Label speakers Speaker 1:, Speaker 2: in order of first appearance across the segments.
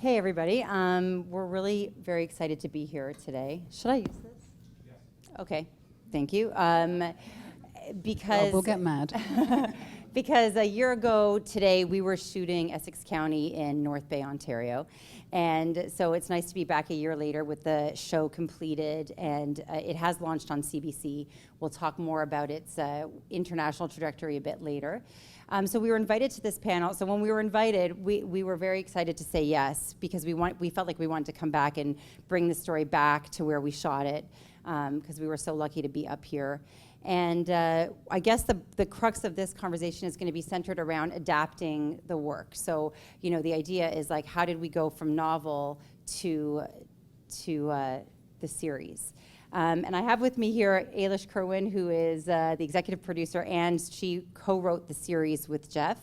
Speaker 1: Hey everybody, we're really very excited to be here today. Should I use this? Yes. Okay, thank you. Because
Speaker 2: we'll get mad.
Speaker 1: because a year ago today we were shooting Essex County in North Bay, Ontario. And so it's nice to be back a year later with the show completed, and it has launched on CBC. We'll talk more about its international trajectory a bit later. So we were invited to this panel. So when we were invited, we were very excited to say yes, because we felt like we wanted to come back and bring the story back to where we shot it, because we were so lucky to be up here. And I guess the crux of this conversation is going to be centered around adapting the work. So, you know, the idea is like, how did we go from novel to the series? And I have with me here Ailish Kerwin, who is the executive producer, and she co-wrote the series with Jeff.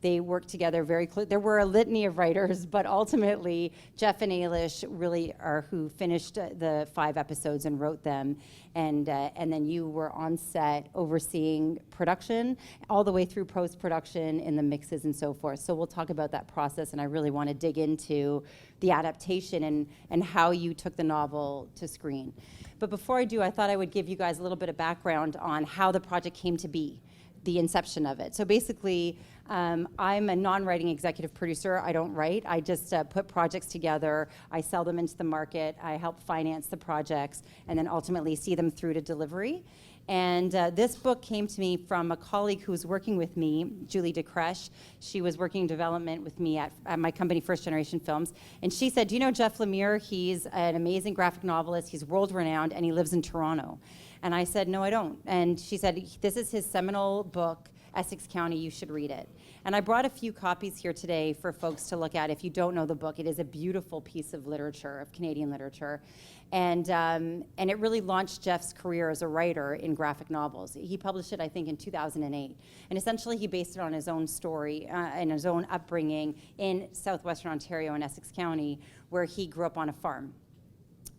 Speaker 1: They worked together very close. There were a litany of writers, but ultimately Jeff and Ailish really are who finished the 5 episodes and wrote them. And then you were on set overseeing production all the way through post-production in the mixes and so forth. So we'll talk about that process, and I really want to dig into the adaptation and how you took the novel to screen. But before I do, I thought I would give you guys a little bit of background on how the project came to be, the inception of it. So basically, I'm a non-writing executive producer. I don't write. I just put projects together. I sell them into the market. I help finance the projects, and then ultimately see them through to delivery. And this book came to me from a colleague who was working with me, Julie DeCresh. She was working in development with me at my company, First Generation Films. And she said, do you know Jeff Lemire? He's an amazing graphic novelist. He's world-renowned, and he lives in Toronto. And I said, no, I don't. And she said, this is his seminal book, Essex County, you should read it. And I brought a few copies here today for folks to look at. If you don't know the book, it is a beautiful piece of literature, of Canadian literature. And it really launched Jeff's career as a writer in graphic novels. He published it, I think, in 2008. And essentially, he based it on his own story and his own upbringing in southwestern Ontario in Essex County, where he grew up on a farm.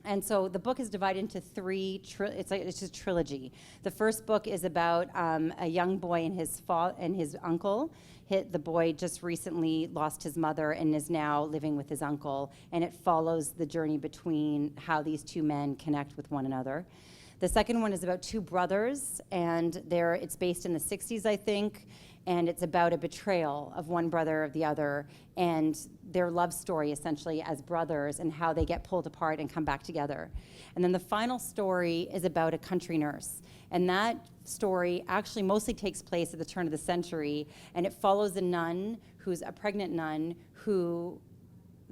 Speaker 1: And so the book is divided into 3, it's just a trilogy. The first book is about a young boy and his uncle. The boy just recently lost his mother and is now living with his uncle, and it follows the journey between how these 2 men connect with one another. The second one is about 2 brothers, and it's based in the 60s, I think, and it's about a betrayal of one brother of the other, and their love story essentially as brothers and how they get pulled apart and come back together. And then the final story is about a country nurse, and that story actually mostly takes place at the turn of the century, and it follows a nun who's a pregnant nun who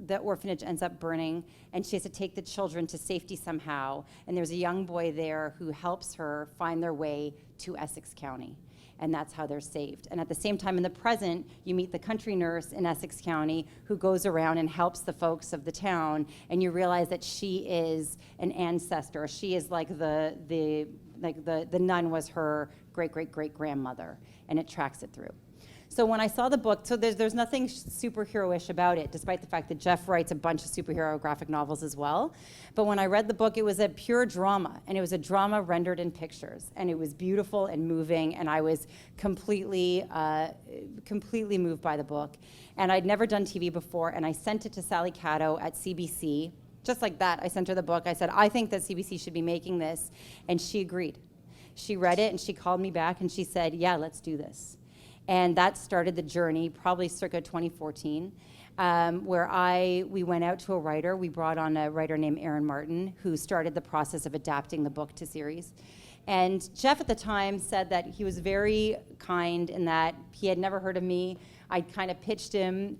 Speaker 1: the orphanage ends up burning, and she has to take the children to safety somehow, and there's a young boy there who helps her find their way to Essex County. And that's how they're saved. And at the same time, in the present, you meet the country nurse in Essex County who goes around and helps the folks of the town, and you realize that she is an ancestor. She is like the nun was her great-great-great-grandmother, and it tracks it through. So when I saw the book, so there's nothing superhero-ish about it, despite the fact that Jeff writes a bunch of superhero graphic novels as well. But when I read the book, it was a pure drama, and it was a drama rendered in pictures, and it was beautiful and moving, and I was completely moved by the book. And I'd never done TV before, and I sent it to Sally Catto at CBC. Just like that, I sent her the book. I said, I think that CBC should be making this, and she agreed. She read it, and she called me back, and she said, yeah, let's do this. And that started the journey, probably circa 2014, where we went out to a writer. We brought on a writer named Aaron Martin, who started the process of adapting the book to series. And Jeff at the time said that he was very kind in that he had never heard of me. I kind of pitched him,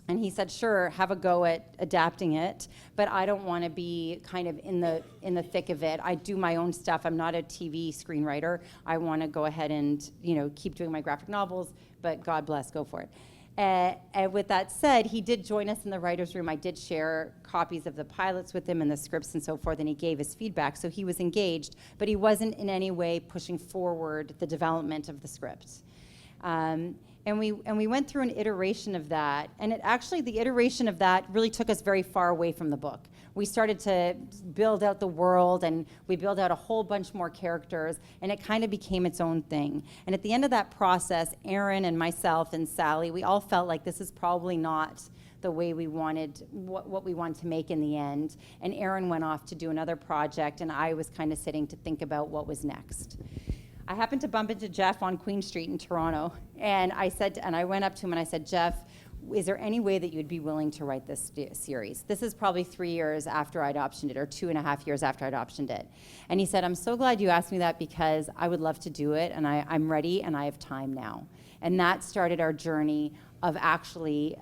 Speaker 1: and he said, sure, have a go at adapting it, but I don't want to be kind of in the thick of it. I do my own stuff. I'm not a TV screenwriter. I want to go ahead and, you know, keep doing my graphic novels, but God bless, go for it. And with that said, he did join us in the writer's room. I did share copies of the pilots with him and the scripts and so forth, and he gave his feedback, so he was engaged, but he wasn't in any way pushing forward the development of the script. And we went through an iteration of that, and the iteration of that really took us very far away from the book. We started to build out the world, and we built out a whole bunch more characters, and it kind of became its own thing. And at the end of that process, Aaron and myself and Sally, we all felt like this is probably not the way we wanted, what we wanted to make in the end. And Aaron went off to do another project, and I was kind of sitting to think about what was next. I happened to bump into Jeff on Queen Street in Toronto, and I went up to him and I said, Jeff, is there any way that you'd be willing to write this series? This is probably 3 years after I'd optioned it, or 2.5 years after I'd optioned it. And he said, I'm so glad you asked me that, because I would love to do it, and I'm ready, and I have time now. And that started our journey of actually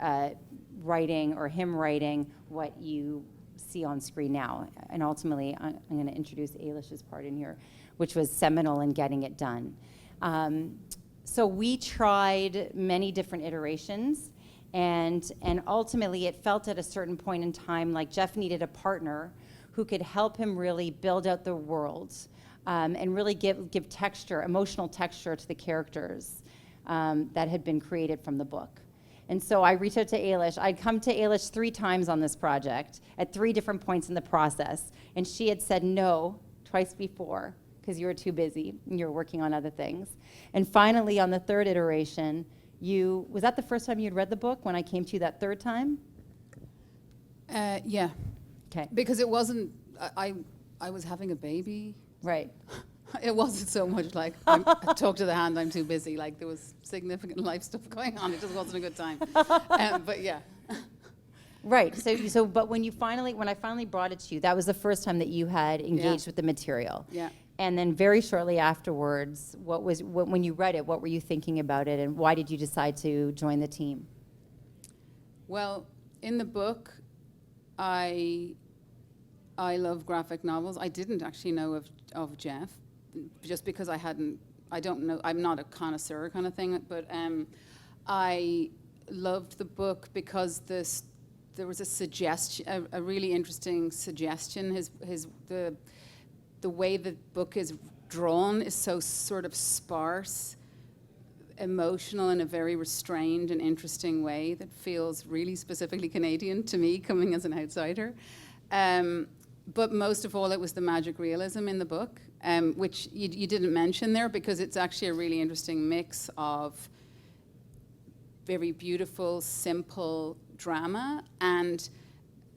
Speaker 1: writing, or him writing, what you see on screen now. And ultimately, I'm going to introduce Ailish's part in here, which was seminal in getting it done. So we tried many different iterations. And ultimately, it felt at a certain point in time like Jeff needed a partner who could help him really build out the world, and really give texture, emotional texture to the characters that had been created from the book. And so I reached out to Ailish. I'd come to Ailish 3 times on this project at 3 different points in the process. And she had said no twice before, because you were too busy and you were working on other things. And finally, on the 3rd iteration, was that the first time you'd read the book when I came to you that 3rd time?
Speaker 2: Yeah.
Speaker 1: Okay.
Speaker 2: Because it wasn't, I was having a baby.
Speaker 1: Right.
Speaker 2: It wasn't so much like, I talk to the hand, I'm too busy. Like, there was significant life stuff going on. It just wasn't a good time. But yeah.
Speaker 1: Right. But when I finally brought it to you, that was the first time that you had engaged with the material.
Speaker 2: Yeah.
Speaker 1: And then very shortly afterwards, when you read it, what were you thinking about it, and why did you decide to join the team?
Speaker 2: Well, in the book, I love graphic novels. I didn't actually know of Jeff, just because I don't know, I'm not a connoisseur kind of thing, but I loved the book because there was a suggestion, a really interesting suggestion. The way the book is drawn is so sort of sparse, emotional in a very restrained and interesting way that feels really specifically Canadian to me, coming as an outsider. But most of all, it was the magic realism in the book, which you didn't mention there, because it's actually a really interesting mix of very beautiful, simple drama and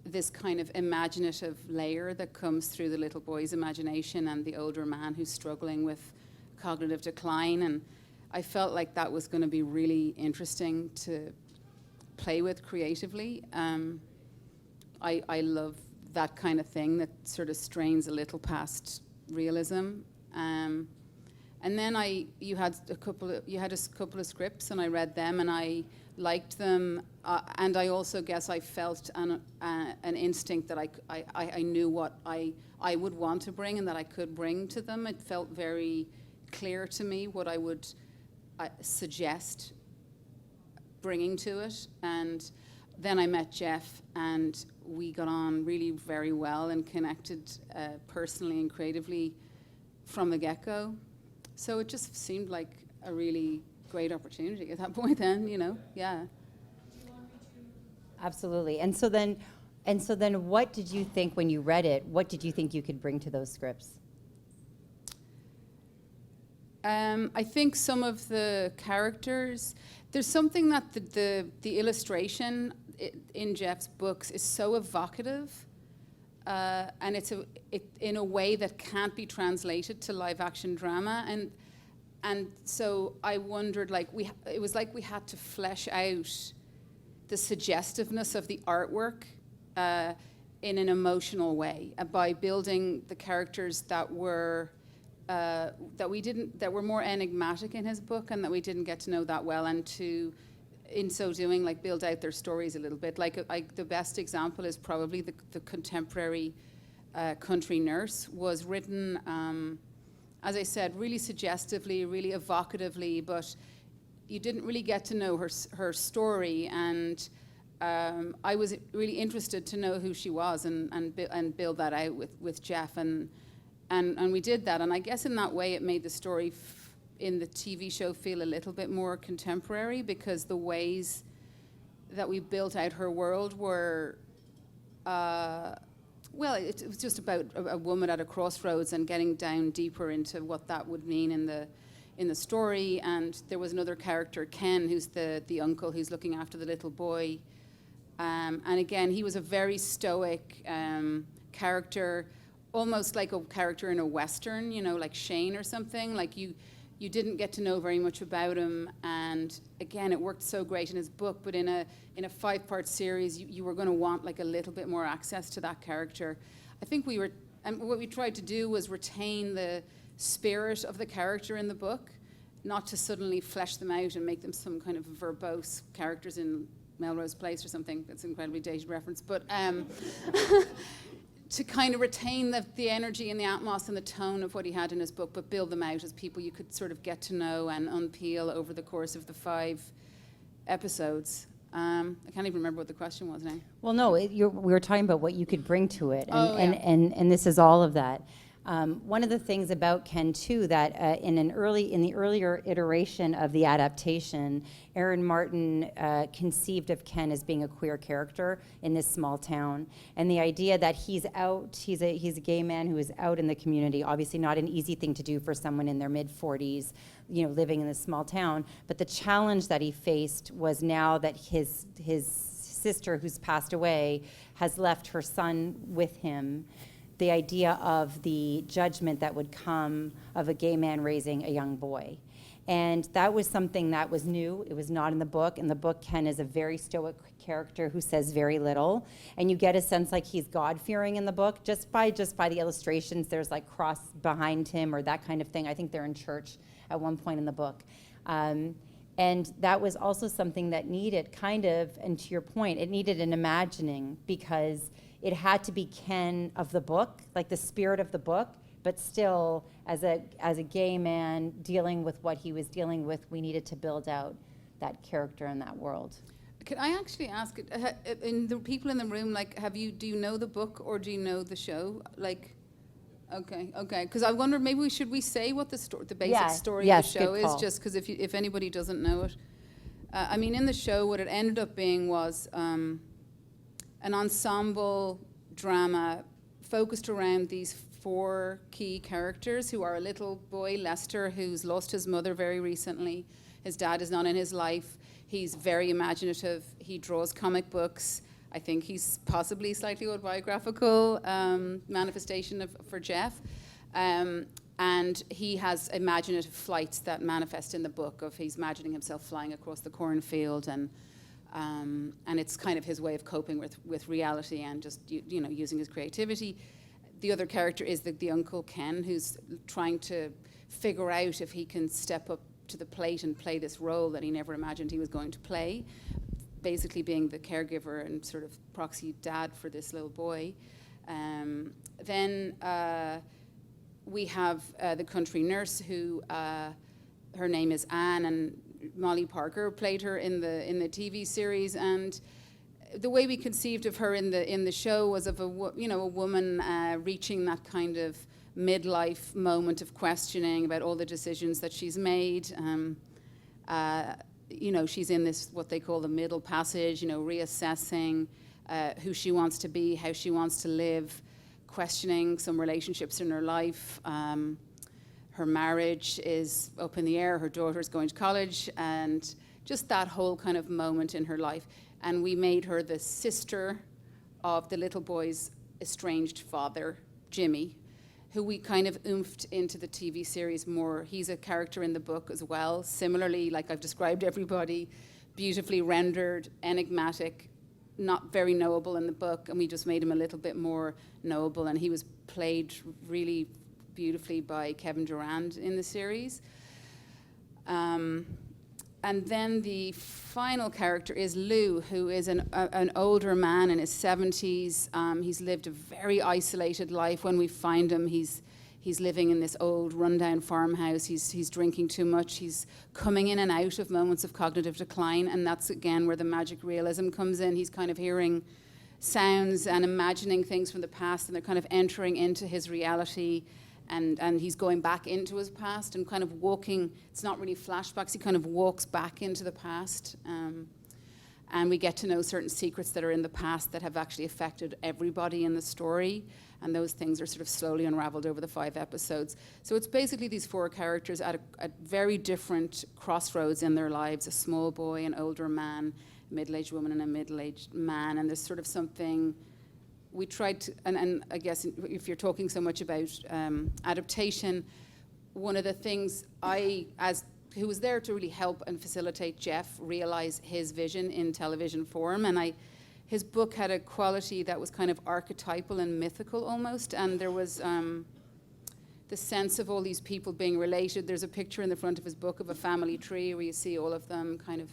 Speaker 2: this kind of imaginative layer that comes through the little boy's imagination and the older man who's struggling with cognitive decline. And I felt like that was going to be really interesting to play with creatively. I love that kind of thing that sort of strains a little past realism. And then you had a couple of scripts, and I read them, and I liked them, and I also guess I felt an instinct that I knew what I would want to bring and that I could bring to them. It felt very clear to me what I would suggest bringing to it. And then I met Jeff, and we got on really very well and connected personally and creatively from the get-go. So it just seemed like a really great opportunity at that point then, yeah.
Speaker 1: Absolutely. And so then what did you think when you read it? What did you think you could bring to those scripts?
Speaker 2: I think some of the characters, there's something that the illustration in Jeff's books is so evocative, and it's in a way that can't be translated to live action drama. And so I wondered, it was like we had to flesh out the suggestiveness of the artwork in an emotional way by building the characters that were more enigmatic in his book and that we didn't get to know that well, and to, in so doing, build out their stories a little bit. The best example is probably the contemporary country nurse was written, as I said, really suggestively, really evocatively, but you didn't really get to know her story, and I was really interested to know who she was and build that out with Jeff, and we did that. And I guess in that way it made the story in the TV show feel a little bit more contemporary, because the ways that we built out her world were well, it was just about a woman at a crossroads and getting down deeper into what that would mean in the story. And there was another character, Ken, who's the uncle who's looking after the little boy, And again, he was a very stoic character, almost like a character in a Western, you know, like Shane or something. Like you didn't get to know very much about him. And again, it worked so great in his book, but in a 5-part series, you were going to want like a little bit more access to that character. I think what we tried to do was retain the spirit of the character in the book, not to suddenly flesh them out and make them some kind of verbose characters in Melrose Place or something. That's an incredibly dated reference. But to kind of retain the energy and the atmos and the tone of what he had in his book, but build them out as people you could sort of get to know and unpeel over the course of the 5 episodes. I can't even remember what the question was now.
Speaker 1: Well, no, we were talking about what you could bring to it, and,
Speaker 2: yeah.
Speaker 1: and this is all of that. One of the things about Ken too, that in the earlier iteration of the adaptation, Aaron Martin conceived of Ken as being a queer character in this small town, and the idea that he's a gay man who is out in the community. Obviously, not an easy thing to do for someone in their mid-40s, you know, living in this small town. But the challenge that he faced was now that his sister, who's passed away, has left her son with him. The idea of the judgment that would come of a gay man raising a young boy. And that was something that was new. It was not in the book. In the book, Ken is a very stoic character who says very little. And you get a sense like he's God-fearing in the book just by the illustrations. There's like cross behind him or that kind of thing. I think they're in church at one point in the book. And that was also something that needed kind of, and to your point, it needed an imagining, because it had to be Ken of the book, like the spirit of the book, but still, as a gay man dealing with what he was dealing with, we needed to build out that character in that world.
Speaker 2: Could I actually ask, in the people in the room, like, do you know the book or do you know the show? Like, okay, because I wonder maybe should we say what the basic story of the show is, just because if anybody doesn't know it. I mean, in the show, what it ended up being was an ensemble drama focused around these 4 key characters, who are a little boy, Lester, who's lost his mother very recently. His dad is not in his life. He's very imaginative. He draws comic books. I think he's possibly slightly autobiographical manifestation for Jeff. And he has imaginative flights that manifest in the book of he's imagining himself flying across the cornfield, and it's kind of his way of coping with reality and just using his creativity. The other character is the uncle Ken, who's trying to figure out if he can step up to the plate and play this role that he never imagined he was going to play, basically being the caregiver and sort of proxy dad for this little boy. Then we have the country nurse who her name is Anne, and Molly Parker played her in the TV series. And the way we conceived of her in the show was of a woman reaching that kind of midlife moment of questioning about all the decisions that she's made. She's in this what they call the middle passage, reassessing who she wants to be, how she wants to live, questioning some relationships in her life. Her marriage is up in the air, her daughter's going to college, and just that whole kind of moment in her life. And we made her the sister of the little boy's estranged father, Jimmy, who we kind of oomphed into the TV series more. He's a character in the book as well. Similarly, like I've described everybody, beautifully rendered, enigmatic, not very knowable in the book, and we just made him a little bit more knowable, and he was played really beautifully by Kevin Durand in the series. And then the final character is Lou, who is an older man in his 70s. He's lived a very isolated life. When we find him, he's living in this old rundown farmhouse. He's drinking too much. He's coming in and out of moments of cognitive decline, and that's again where the magic realism comes in. He's kind of hearing sounds and imagining things from the past, and they're kind of entering into his reality. And he's going back into his past and kind of walking, it's not really flashbacks, he kind of walks back into the past. And we get to know certain secrets that are in the past that have actually affected everybody in the story. And those things are sort of slowly unraveled over the 5 episodes. So it's basically these 4 characters at very different crossroads in their lives, a small boy, an older man, middle-aged woman and a middle-aged man, and there's sort of something we tried to, and I guess if you're talking so much about adaptation, one of the things who was there to really help and facilitate Jeff realize his vision in television form, and his book had a quality that was kind of archetypal and mythical almost, and there was the sense of all these people being related. There's a picture in the front of his book of a family tree where you see all of them kind of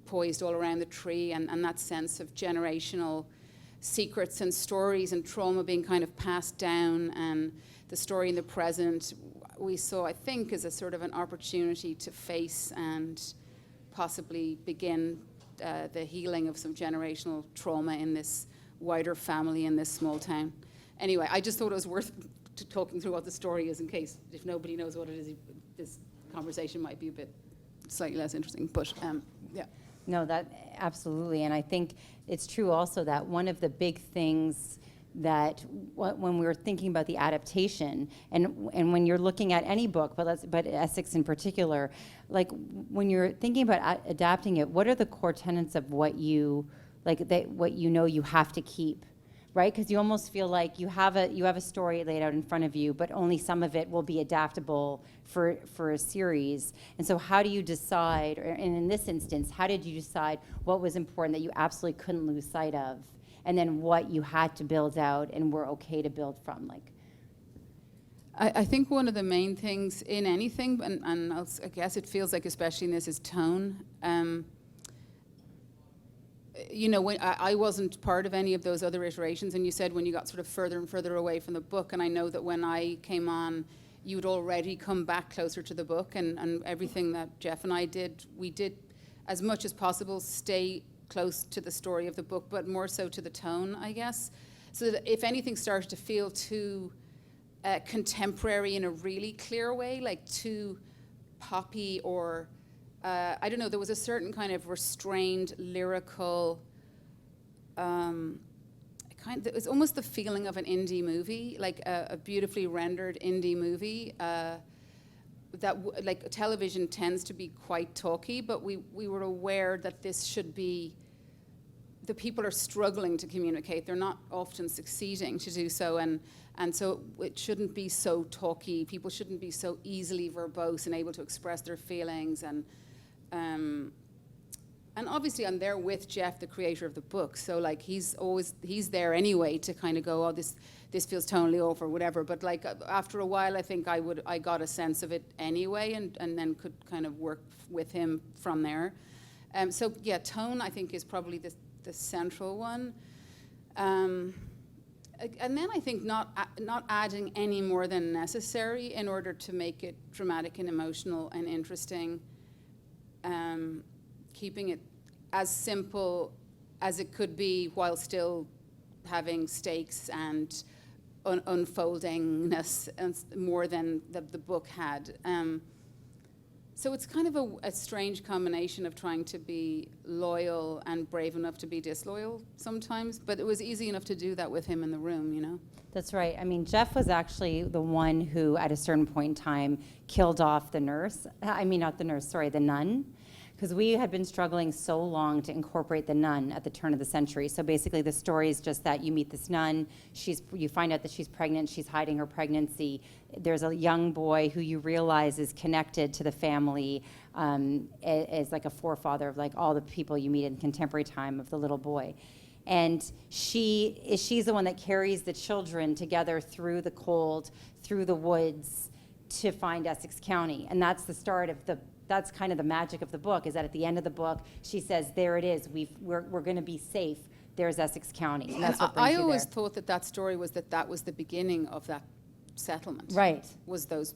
Speaker 2: poised all around the tree, and that sense of generational secrets and stories and trauma being kind of passed down, and the story in the present we saw, I think, as a sort of an opportunity to face and possibly begin the healing of some generational trauma in this wider family in this small town. Anyway, I just thought it was worth talking through what the story is, in case if nobody knows what it is, this conversation might be a bit slightly less interesting, but yeah.
Speaker 1: No, that absolutely, and I think it's true also that one of the big things that when we were thinking about the adaptation, and when you're looking at any book, but Essex in particular, like when you're thinking about adapting it, what are the core tenets of what you what you know you have to keep, right? Because you almost feel like you have a story laid out in front of you, but only some of it will be adaptable for a series. And so how do you decide, and in this instance, how did you decide what was important that you absolutely couldn't lose sight of, and then what you had to build out and were okay to build from? Like,
Speaker 2: I think one of the main things in anything, and I guess it feels like especially in this, is tone. You know, when I wasn't part of any of those other iterations, and you said when you got sort of further and further away from the book, and I know that when I came on, you'd already come back closer to the book, and everything that Jeff and I did, we did as much as possible stay close to the story of the book, but more so to the tone, I guess. So that if anything started to feel too contemporary in a really clear way, like too poppy or I don't know, there was a certain kind of restrained, lyrical, it was almost the feeling of an indie movie, like a beautifully rendered indie movie. Like television tends to be quite talky, but we were aware that this should be, the people are struggling to communicate. They're not often succeeding to do so, and so it shouldn't be so talky. People shouldn't be so easily verbose and able to express their feelings, and obviously I'm there with Jeff, the creator of the book, so like he's there anyway to kind of go, oh, this feels tonally off or whatever, but like after a while I think I got a sense of it anyway, and then could kind of work with him from there. So yeah, tone I think is probably the central one. And then I think not adding any more than necessary in order to make it dramatic and emotional and interesting. Keeping it as simple as it could be while still having stakes and unfoldingness and more than the book had. So it's kind of a strange combination of trying to be loyal and brave enough to be disloyal sometimes, but it was easy enough to do that with him in the room, you know?
Speaker 1: that's right. I mean, Jeff was actually the one who, at a certain point in time, killed off the nun. Because we had been struggling so long to incorporate the nun at the turn of the century. So basically the story is just that you meet this nun, you find out that she's pregnant, she's hiding her pregnancy. There's a young boy who you realize is connected to the family as like a forefather of like all the people you meet in contemporary time of the little boy. And she's the one that carries the children together through the cold, through the woods to find Essex County. And that's the start of that's kind of the magic of the book, is that at the end of the book, she says, there it is, we're going to be safe. There's Essex County. And that's what brings
Speaker 2: I
Speaker 1: you
Speaker 2: always
Speaker 1: there.
Speaker 2: thought that story was that was the beginning of that settlement.
Speaker 1: Right.
Speaker 2: Was those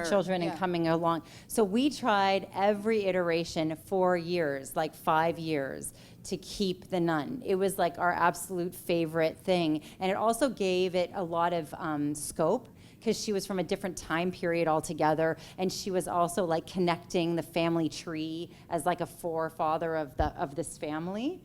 Speaker 1: children
Speaker 2: Yeah.
Speaker 1: and coming along. So we tried every iteration for years, like 5 years, to keep the nun. It was like our absolute favorite thing. And it also gave it a lot of scope, because she was from a different time period altogether, and she was also like connecting the family tree as like a forefather of this family.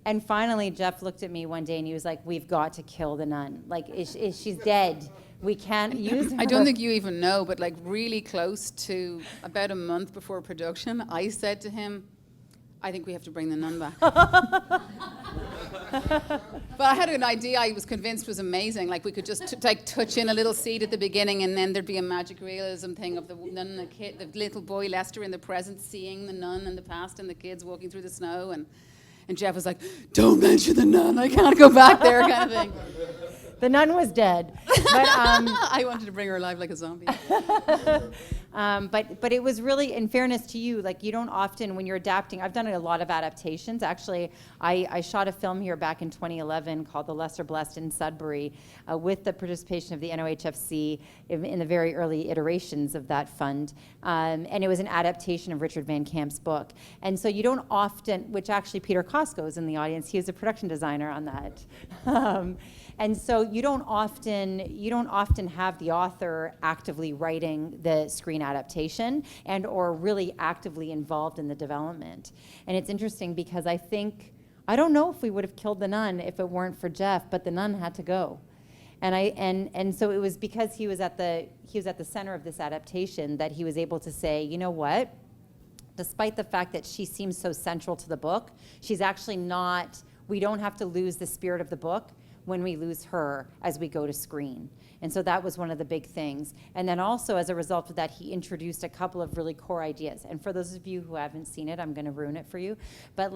Speaker 1: And finally, Jeff looked at me one day and he was like, "We've got to kill the nun. Like, she's dead. We can't use her."
Speaker 2: I don't think you even know, but like really close to about a month before production, I said to him, I think we have to bring the nun back. But I had an idea I was convinced was amazing. Like we could just touch in a little seed at the beginning, and then there'd be a magic realism thing of the nun and the kid, the little boy Lester in the present seeing the nun in the past, and the kids walking through the snow. And Jeff was like, "Don't mention the nun. I can't go back there," kind of thing.
Speaker 1: The nun was dead. But,
Speaker 2: I wanted to bring her alive like a zombie.
Speaker 1: But it was really, in fairness to you, like you don't often, when you're adapting, I've done a lot of adaptations. Actually, I shot a film here back in 2011 called The Lesser Blessed in Sudbury with the participation of the NOHFC in the very early iterations of that fund. And it was an adaptation of Richard Van Camp's book. And so you don't often, which actually Peter Costco is in the audience, he was a production designer on that. And so you don't often have the author actively writing the screen adaptation and or really actively involved in the development. And it's interesting because I don't know if we would have killed the nun if it weren't for Jeff, but the nun had to go. And so it was because he was at the center of this adaptation that he was able to say, you know what? Despite the fact that she seems so central to the book, she's actually not, we don't have to lose the spirit of the book when we lose her as we go to screen. And so that was one of the big things. And then also as a result of that, he introduced a couple of really core ideas. And for those of you who haven't seen it, I'm gonna ruin it for you. But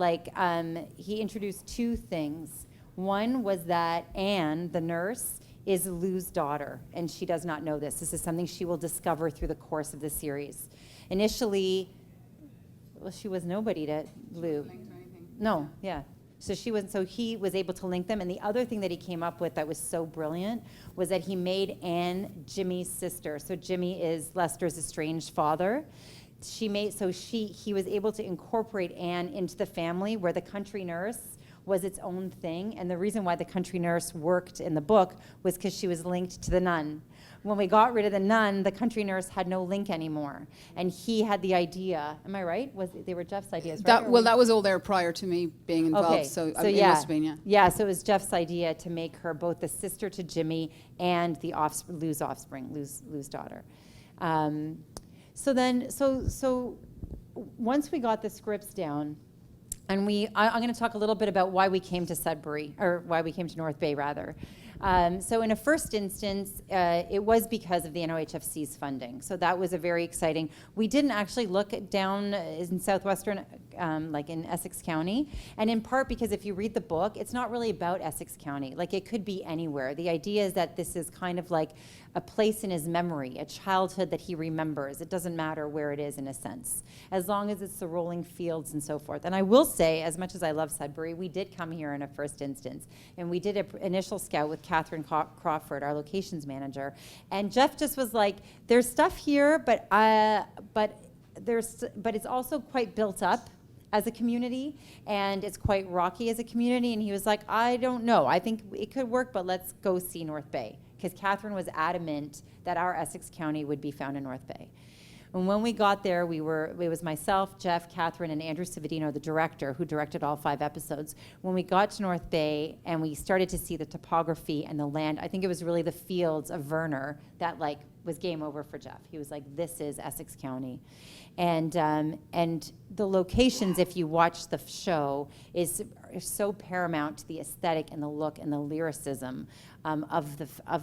Speaker 1: he introduced two things. One was that Anne, the nurse, is Lou's daughter, and she does not know this. This is something she will discover through the course of the series. Initially, well, she was nobody to Lou. No, yeah. So he was able to link them. And the other thing that he came up with that was so brilliant was that he made Anne Jimmy's sister. So Jimmy is Lester's estranged father. He was able to incorporate Anne into the family where the country nurse was its own thing. And the reason why the country nurse worked in the book was because she was linked to the nun. When we got rid of the nun, the country nurse had no link anymore. And he had the idea, am I right? They were Jeff's ideas, right?
Speaker 2: That was all there prior to me being involved,
Speaker 1: okay.
Speaker 2: so
Speaker 1: it
Speaker 2: yeah. Must have been, yeah.
Speaker 1: Yeah, so it was Jeff's idea to make her both the sister to Jimmy and the Lou's offspring, Lou's daughter. So once we got the scripts down, and I'm going to talk a little bit about why we came to Sudbury, or why we came to North Bay, rather. So in a first instance, it was because of the NOHFC's funding. So that was a very exciting. We didn't actually look down in southwestern, like in Essex County, and in part because if you read the book, it's not really about Essex County. Like it could be anywhere. The idea is that this is kind of like a place in his memory, a childhood that he remembers. It doesn't matter where it is in a sense, as long as it's the rolling fields and so forth. And I will say, as much as I love Sudbury, we did come here in a first instance, and we did an initial scout with Catherine Crawford, our locations manager, and Jeff just was like, "There's stuff here, but it's also quite built up as a community, and it's quite rocky as a community." And he was like, "I don't know. I think it could work, but let's go see North Bay," because Catherine was adamant that our Essex County would be found in North Bay. And when we got there, it was myself, Jeff, Catherine, and Andrew Savadino, the director, who directed all 5 episodes. When we got to North Bay and we started to see the topography and the land, I think it was really the fields of Verner that was game over for Jeff. He was like, "This is Essex County." And the locations, if you watch the show, is so paramount to the aesthetic and the look and the lyricism of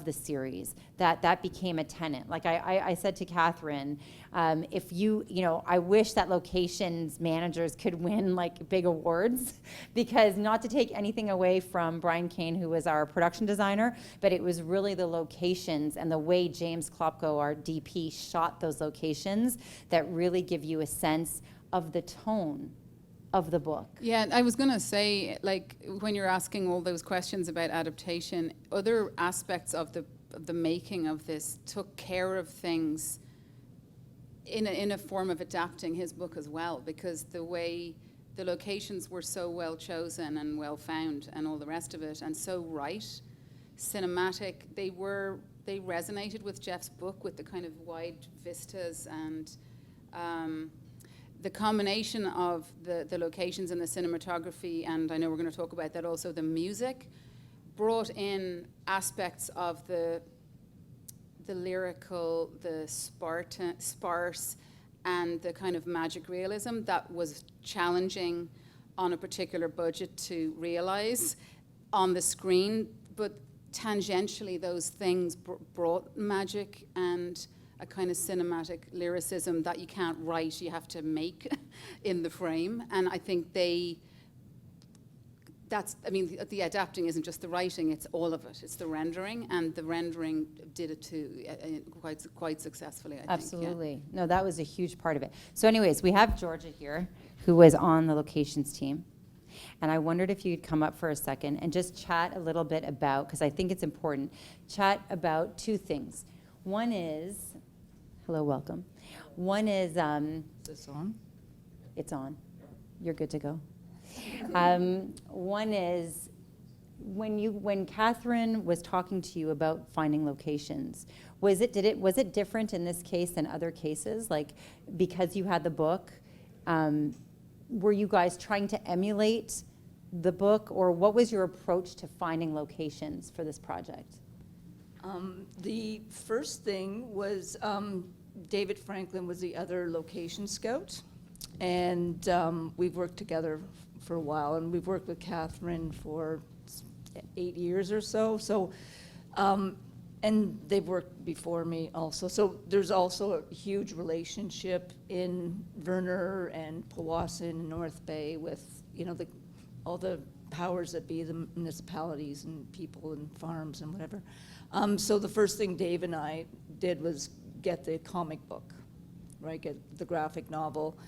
Speaker 1: the series that became a tenet. Like I said to Catherine, if I wish that locations managers could win like big awards, because not to take anything away from Brian Kane, who was our production designer, but it was really the locations and the way James Klopko, our DP, shot those locations that really give you a sense of the tone of the book.
Speaker 2: Yeah, I was going to say, like, when you're asking all those questions about adaptation, other aspects of the making of this took care of things in a form of adapting his book as well, because the way the locations were so well chosen and well found and all the rest of it, and so cinematic, they resonated with Jeff's book, with the kind of wide vistas and the combination of the locations and the cinematography, and I know we're going to talk about that also, the music, brought in aspects of the lyrical, the sparse, and the kind of magic realism that was challenging on a particular budget to realize on the screen, but tangentially those things brought magic and a kind of cinematic lyricism that you can't write, you have to make in the frame. And I think the adapting isn't just the writing, it's all of it. It's the rendering, and the rendering did it too, quite successfully, I think.
Speaker 1: Absolutely. No, that was a huge part of it. So anyways, we have Georgia here, who was on the locations team. And I wondered if you'd come up for a second and just chat a little bit about, because I think it's important, chat about two things. One is, hello, welcome. One is,
Speaker 3: Is this on?
Speaker 1: it's on. You're good to go. One is, when Catherine was talking to you about finding locations, was it different in this case than other cases? Like, because you had the book, were you guys trying to emulate the book, or what was your approach to finding locations for this project?
Speaker 3: The first thing was David Franklin was the other location scout, and we've worked together for a while, and we've worked with Catherine for 8 years or so. So, and they've worked before me also. So there's also a huge relationship in Verner and Piovesan and North Bay with, you know, all the powers that be, the municipalities and people and farms and whatever. So the first thing Dave and I did was get the comic book, right? Get the graphic novel.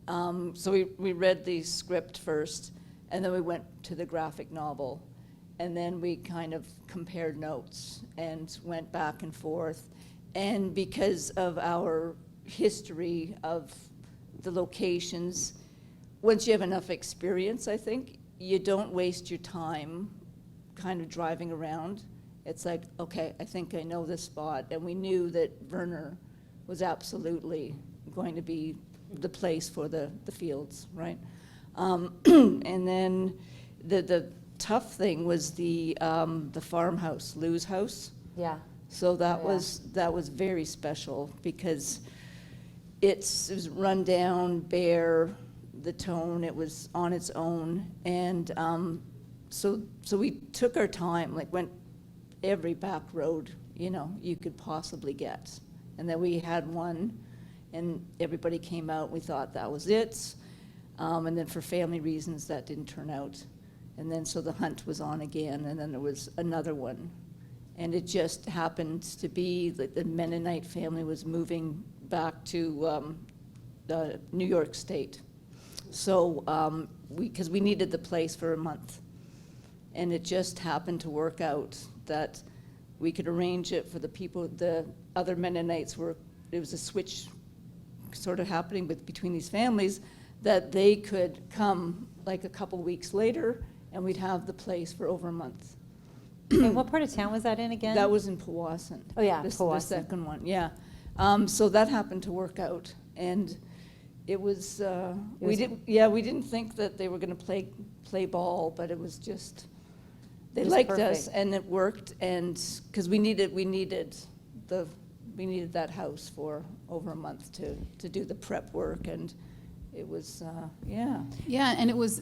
Speaker 3: So we read the script first, and then we went to the graphic novel, and then we kind of compared notes and went back and forth. And because of our history of the locations, once you have enough experience, I think, you don't waste your time kind of driving around. It's like, okay, I think I know this spot. And we knew that Verner was absolutely going to be the place for the fields, right? And then the tough thing was the farmhouse, Lou's house.
Speaker 1: Yeah.
Speaker 3: So that was very special because it was run down, bare, the tone, it was on its own. And so we took our time, like went every back road, you know, you could possibly get. And then we had one, and everybody came out, we thought that was it. And then for family reasons, that didn't turn out. And then so the hunt was on again, and then there was another one. And it just happened to be that the Mennonite family was moving back to New York State. So because we needed the place for a month. And it just happened to work out that we could arrange it for the people, the other Mennonites were, there was a switch sort of happening between these families, that they could come like a couple weeks later, and we'd have the place for over a month.
Speaker 1: And what part of town was that in again?
Speaker 3: That was in Piovesan.
Speaker 1: Oh, yeah,
Speaker 3: The
Speaker 1: Piovesan.
Speaker 3: second one, yeah. So that happened to work out, and it was, we didn't think that they were gonna play ball, but it was just, they liked us,
Speaker 1: perfect.
Speaker 3: and it worked, and, because we needed that house for over a month to do the prep work, and it was, yeah.
Speaker 2: Yeah, and it was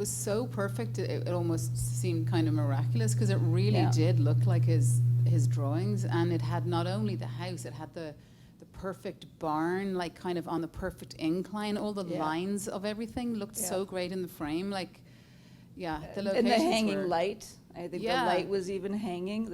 Speaker 2: so perfect. It almost seemed kind of miraculous because it really did look like his drawings, and it had not only the house, it had the perfect barn, like kind of on the perfect incline. All the lines of everything looked so great in the frame. Like, yeah, the locations
Speaker 3: and the hanging
Speaker 2: were,
Speaker 3: light. I think the light was even hanging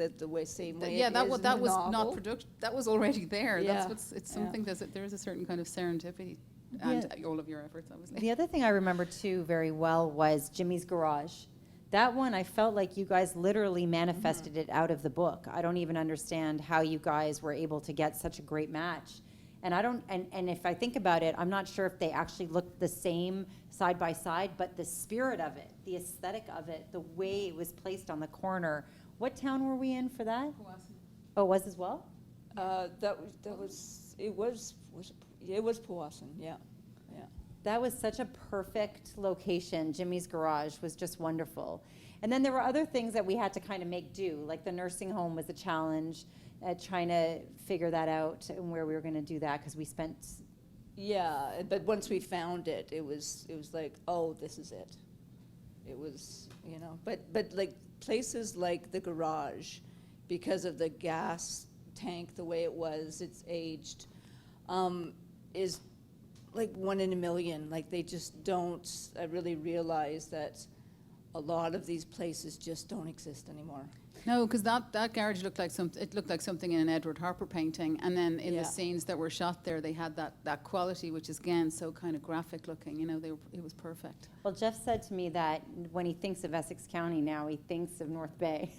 Speaker 3: same way.
Speaker 2: Yeah, that
Speaker 3: was
Speaker 2: was not production. That was already there.
Speaker 3: Yeah.
Speaker 2: That's what's. It's something there is a certain kind of serendipity, and all of your efforts, obviously.
Speaker 1: The other thing I remember too very well was Jimmy's Garage. That one, I felt like you guys literally manifested it out of the book. I don't even understand how you guys were able to get such a great match. And and if I think about it, I'm not sure if they actually looked the same side by side, but the spirit of it, the aesthetic of it, the way it was placed on the corner. What town were we in for that?
Speaker 2: Piovesan.
Speaker 1: Oh, it was as well?
Speaker 3: It was Piovesan, yeah.
Speaker 1: That was such a perfect location. Jimmy's garage was just wonderful. And then there were other things that we had to kind of make do, like the nursing home was a challenge, trying to figure that out and where we were going to do that, because we spent.
Speaker 3: Yeah, but once we found it, it was like, oh, this is it. It was, you know, but like places like the garage, because of the gas tank, the way it was, it's aged, is like 1 in a million. Like they just don't really realize that a lot of these places just don't exist anymore.
Speaker 2: No, because that garage looked like something in an Edward Harper painting, and then in
Speaker 3: Yeah.
Speaker 2: the scenes that were shot there, they had that quality, which is again so kind of graphic looking. You know, it was perfect.
Speaker 1: Well, Jeff said to me that when he thinks of Essex County now, he thinks of North Bay.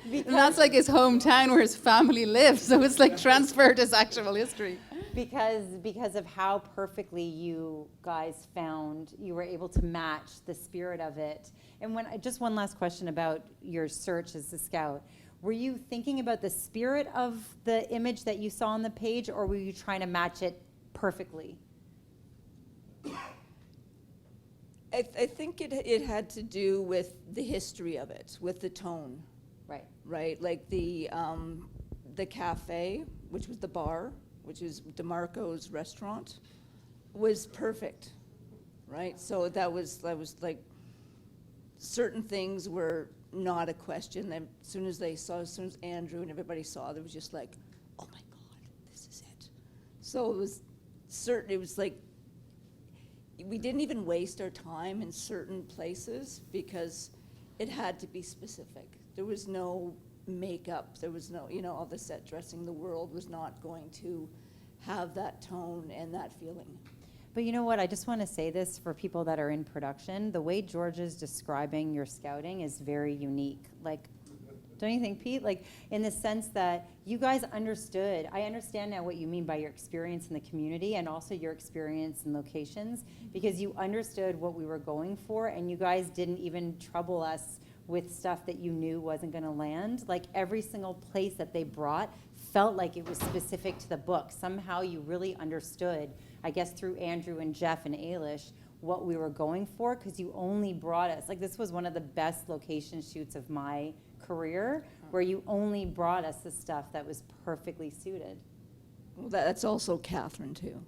Speaker 2: And that's like his hometown where his family lives, so it's like transferred his actual history.
Speaker 1: Because of how perfectly you guys you were able to match the spirit of it. And just one last question about your search as a scout. Were you thinking about the spirit of the image that you saw on the page, or were you trying to match it perfectly?
Speaker 3: I think it had to do with the history of it, with the tone,
Speaker 1: Right.
Speaker 3: right? Like the cafe, which was the bar, which is DeMarco's restaurant, was perfect, right? So that was like, certain things were not a question. Then as soon as Andrew and everybody saw, there was just like, oh my God, this is it. So it was like, we didn't even waste our time in certain places because it had to be specific. There was no makeup, there was no, all the set dressing. The world was not going to have that tone and that feeling.
Speaker 1: But you know what? I just want to say this for people that are in production. The way George is describing your scouting is very unique. Like, don't you think, Pete? Like, in the sense that you guys understood. I understand now what you mean by your experience in the community and also your experience in locations, because you understood what we were going for, and you guys didn't even trouble us with stuff that you knew wasn't going to land. Like, every single place that they brought felt like it was specific to the book. Somehow you really understood, I guess through Andrew and Jeff and Ailish, what we were going for, because you only brought us, like, this was one of the best location shoots of my career, where you only brought us the stuff that was perfectly suited.
Speaker 3: Well, that's also Catherine too.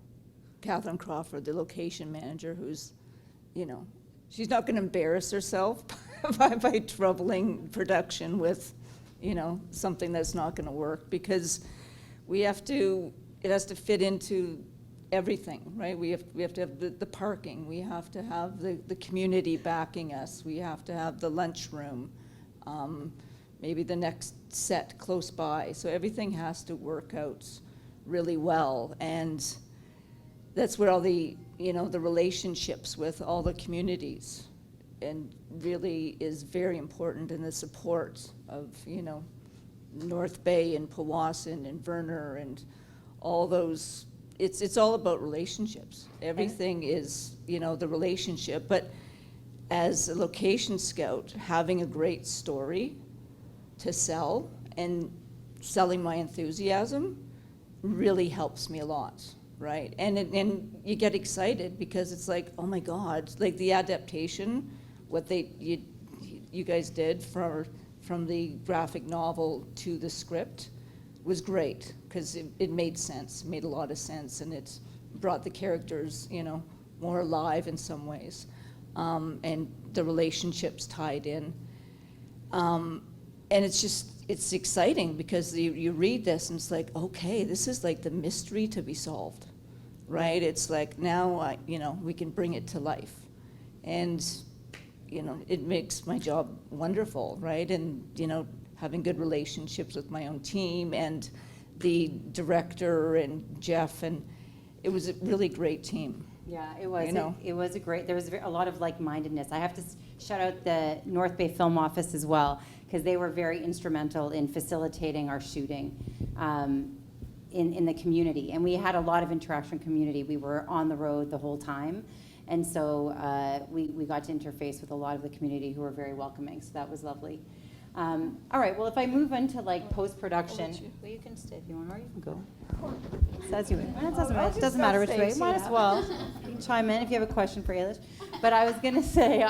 Speaker 3: Catherine Crawford, the location manager, who's, she's not going to embarrass herself by troubling production with, something that's not going to work, because it has to fit into everything, right? We have to have the parking, we have to have the community backing us, we have to have the lunchroom, maybe the next set close by. So everything has to work out really well, and that's where all the relationships with all the communities and really is very important, in the support of, North Bay and Piovesan and Verner and all those. It's all about relationships. Everything is, the relationship. But as a location scout, having a great story to sell and selling my enthusiasm really helps me a lot, right? And you get excited because it's like, oh my God, like the adaptation, what you guys did from the graphic novel to the script was great, because it made sense, made a lot of sense, and it brought the characters, more alive in some ways, and the relationships tied in. And it's exciting because you read this and it's like, okay, this is like the mystery to be solved, right? It's like now, we can bring it to life. And, it makes my job wonderful, right? And, having good relationships with my own team and the director and Jeff, and it was a really great team.
Speaker 1: Yeah, it was. It was there was a lot of like-mindedness. I have to shout out the North Bay Film Office as well, because they were very instrumental in facilitating our shooting in the community. And we had a lot of interaction community. We were on the road the whole time. And so we got to interface with a lot of the community who were very welcoming. So that was lovely. All right, well, if I move into like
Speaker 3: I'll
Speaker 1: post-production,
Speaker 3: let you.
Speaker 1: well, you can stay if you want, or you can go. Says you, it
Speaker 3: I'll
Speaker 1: doesn't
Speaker 3: just
Speaker 1: matter
Speaker 3: go
Speaker 1: which
Speaker 3: stay
Speaker 1: way,
Speaker 3: so
Speaker 1: might
Speaker 3: you
Speaker 1: as
Speaker 3: have-
Speaker 1: well. You can chime in if you have a question for Eilish. But I was gonna say,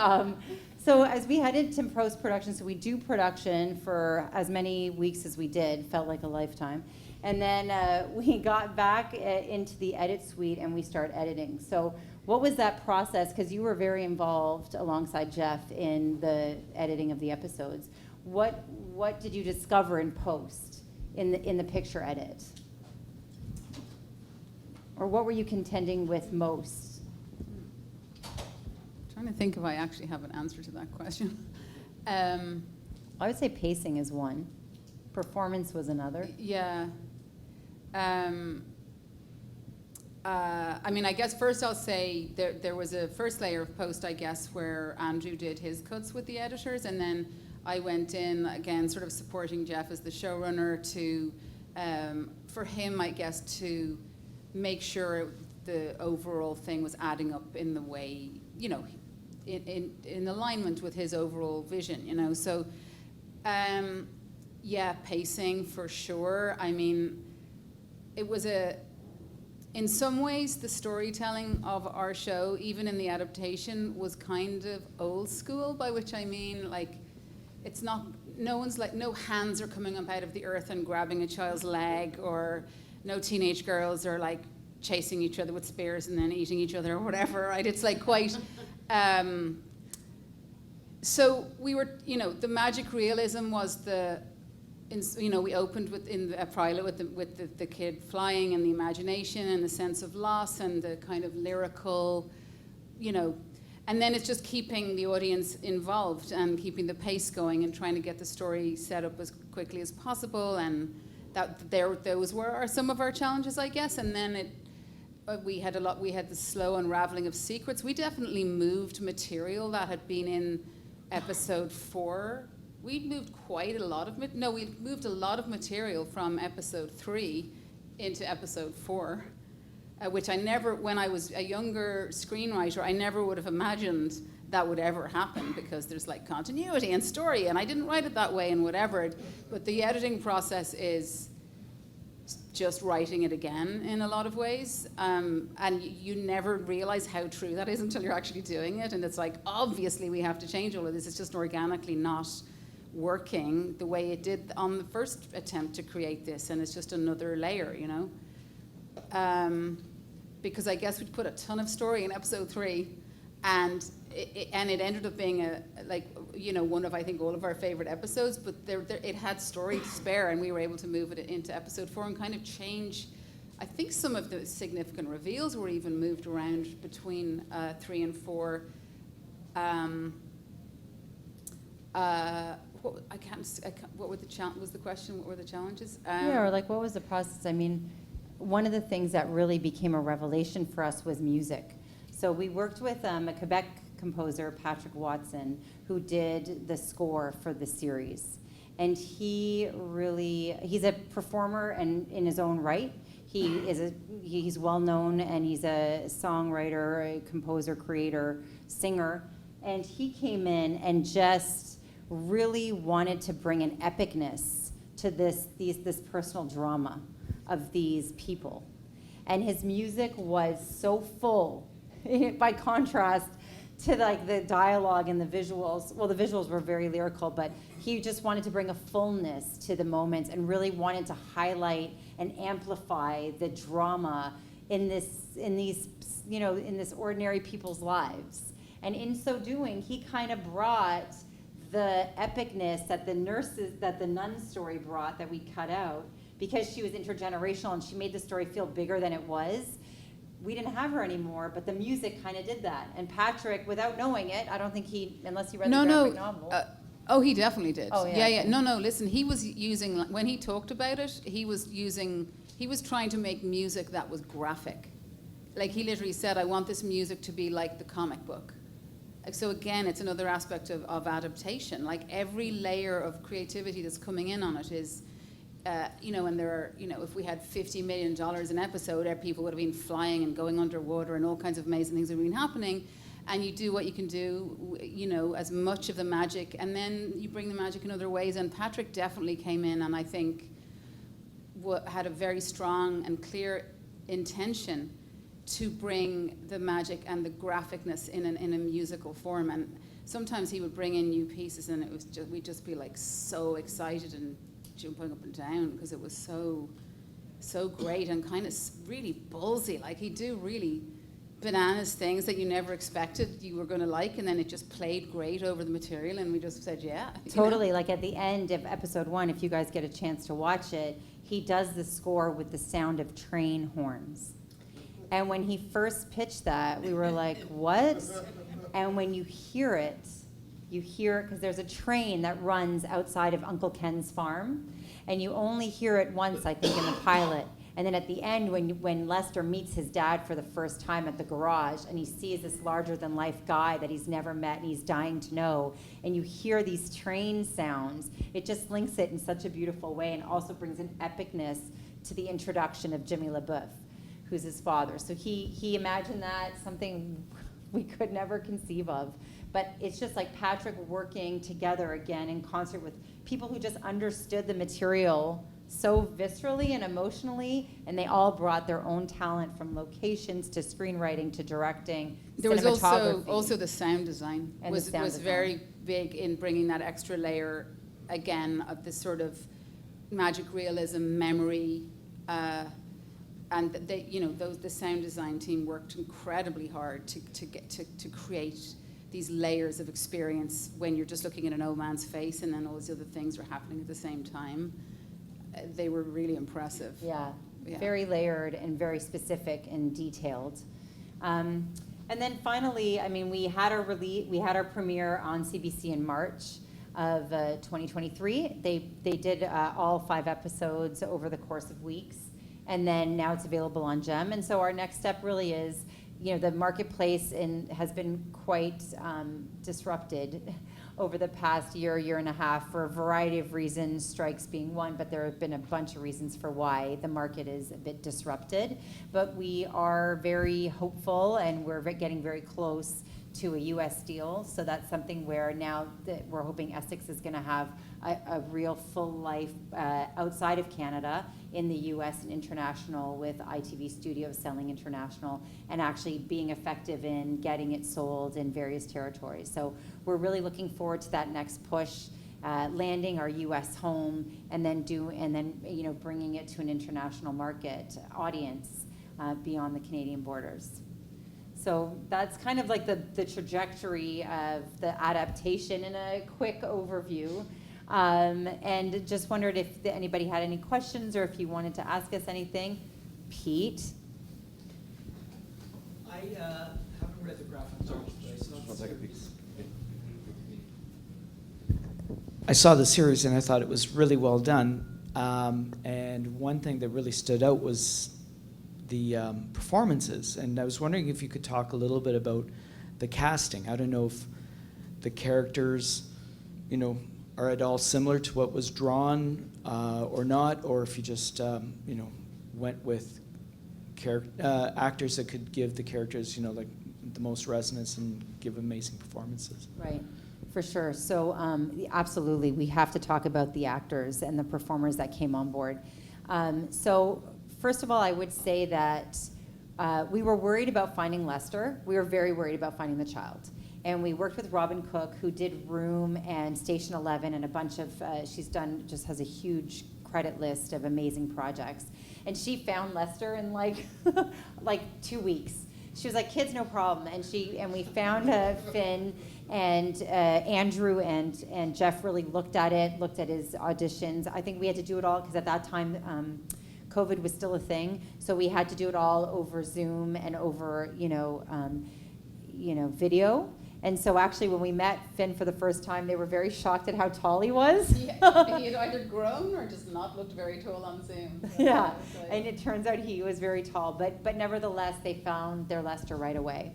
Speaker 1: so as we head into post-production, so we do production for as many weeks as we did, felt like a lifetime. And then we got back into the edit suite and we start editing. So what was that process? Because you were very involved alongside Jeff in the editing of the episodes. What did you discover in post in the picture edit? Or what were you contending with most?
Speaker 2: Trying to think if I actually have an answer to that question.
Speaker 1: I would say pacing is one. Performance was another.
Speaker 2: Yeah. I mean, I guess first I'll say there was a first layer of post, I guess, where Andrew did his cuts with the editors, and then I went in, again, sort of supporting Jeff as the showrunner to, for him, I guess, to make sure the overall thing was adding up in the way, you know, in alignment with his overall vision, you know. So, yeah, pacing for sure. I mean, it was in some ways, the storytelling of our show, even in the adaptation, was kind of old school, by which I mean, like, it's not, no hands are coming up out of the earth and grabbing a child's leg, or no teenage girls are like chasing each other with spears and then eating each other or whatever, right? It's like quite, so we were, you know, the magic realism was you know, we opened in a pilot with the kid flying and the imagination and the sense of loss and the kind of lyrical, you know, and then it's just keeping the audience involved and keeping the pace going and trying to get the story set up as quickly as possible, and those were some of our challenges, I guess. And then we had the slow unraveling of secrets. We definitely moved material that had been in episode 4. We moved we moved a lot of material from episode 3 into episode 4, which when I was a younger screenwriter, I never would have imagined that would ever happen, because there's like continuity and story, and I didn't write it that way and whatever. But the editing process is just writing it again in a lot of ways, and you never realize how true that is until you're actually doing it, and it's like, obviously we have to change all of this. It's just organically not working the way it did on the first attempt to create this, and it's just another layer, you know. Because I guess we put a ton of story in episode 3, and it ended up being one of, I think, all of our favorite episodes, but it had story to spare, and we were able to move it into episode 4 and kind of change. I think some of the significant reveals were even moved around between 3 and 4. What were the question? What were the challenges?
Speaker 1: Yeah, or like, what was the process? I mean, one of the things that really became a revelation for us was music. So we worked with a Quebec composer, Patrick Watson, who did the score for the series. And he's a performer and in his own right. He's well known, and he's a songwriter, a composer, creator, singer. And he came in and just really wanted to bring an epicness to this personal drama of these people. And his music was so full, by contrast to like the dialogue and the visuals. Well, the visuals were very lyrical, but he just wanted to bring a fullness to the moments and really wanted to highlight and amplify the drama in these ordinary people's lives. And in so doing, he kind of brought the epicness that the nun story brought, that we cut out, because she was intergenerational and she made the story feel bigger than it was. We didn't have her anymore, but the music kind of did that. And Patrick, without knowing it, I don't think unless he read the graphic novel.
Speaker 2: He definitely did.
Speaker 1: Oh, yeah.
Speaker 2: Yeah. No, listen, he was using, when he talked about it, he was trying to make music that was graphic. Like, he literally said, I want this music to be like the comic book. So again, it's another aspect of adaptation. Like, every layer of creativity that's coming in on it is, and there are, if we had $50 million an episode, people would have been flying and going underwater, and all kinds of amazing things have been happening. and you do what you can do, you know, as much of the magic, and then you bring the magic in other ways. And Patrick definitely came in, and I think had a very strong and clear intention to bring the magic and the graphicness in a musical form. And sometimes he would bring in new pieces, and it was just, we'd just be like so excited and jumping up and down because it was so great and kind of really ballsy. Like, he'd do really bananas things that you never expected you were going to like, and then it just played great over the material, and we just said, yeah.
Speaker 1: Totally. Like, at the end of episode 1, if you guys get a chance to watch it, he does the score with the sound of train horns. And when he first pitched that, we were like, what? And when you hear it because there's a train that runs outside of Uncle Ken's farm, and you only hear it once, I think, in the pilot. And then at the end, when Lester meets his dad for the first time at the garage, and he sees this larger-than-life guy that he's never met and he's dying to know, and you hear these train sounds, it just links it in such a beautiful way, and also brings an epicness to the introduction of Jimmy LaBeouf, who's his father. So he imagined that, something we could never conceive of. But it's just like Patrick working together again in concert with people who just understood the material so viscerally and emotionally, and they all brought their own talent, from locations to screenwriting to directing,
Speaker 2: there was
Speaker 1: cinematography.
Speaker 2: also the sound design
Speaker 1: And
Speaker 2: was
Speaker 1: the sound design.
Speaker 2: very big in bringing that extra layer again of this sort of magic realism, memory, and they, you know, the sound design team worked incredibly hard to create these layers of experience when you're just looking at an old man's face and then all these other things are happening at the same time. They were really impressive.
Speaker 1: Yeah, very layered and very specific and detailed. And then finally, I mean, we had our premiere on CBC in March of 2023. They did all 5 episodes over the course of weeks, and then now it's available on Gem. And so our next step really is, you know, the marketplace has been quite disrupted over the past year and a half for a variety of reasons, strikes being one, but there have been a bunch of reasons for why the market is a bit disrupted. But we are very hopeful, and we're getting very close to a US deal. So that's something where now that we're hoping Essex is gonna have a real full life outside of Canada, in the US and international, with ITV Studios selling international and actually being effective in getting it sold in various territories. So we're really looking forward to that next push, landing our US home, and then you know, bringing it to an international market audience beyond the Canadian borders. So that's kind of like the trajectory of the adaptation in a quick overview. And just wondered if anybody had any questions or if you wanted to ask us anything. Pete?
Speaker 4: I haven't read the graphic novels, but I saw the series and I thought it was really well done. And one thing that really stood out was the performances. And I was wondering if you could talk a little bit about the casting. I don't know if the characters, you know, are at all similar to what was drawn or not, or if you just, you know, went with actors that could give the characters, you know, like the most resonance and give amazing performances.
Speaker 1: Right, for sure. So absolutely, we have to talk about the actors and the performers that came on board. So first of all, I would say that we were worried about finding Lester. We were very worried about finding the child. And we worked with Robin Cook, who did Room and Station 11 and a bunch of, just has a huge credit list of amazing projects. And she found Lester in like 2 weeks. She was like, kids, no problem. And we found Finn, and Andrew and Jeff really looked at his auditions. I think we had to do it all because at that time, COVID was still a thing. So we had to do it all over Zoom and over, video. And so actually when we met Finn for the first time, they were very shocked at how tall he was.
Speaker 2: Yeah, he had either grown or just not looked very tall on Zoom. So
Speaker 1: yeah, and it turns out he was very tall, but nevertheless, they found their Lester right away.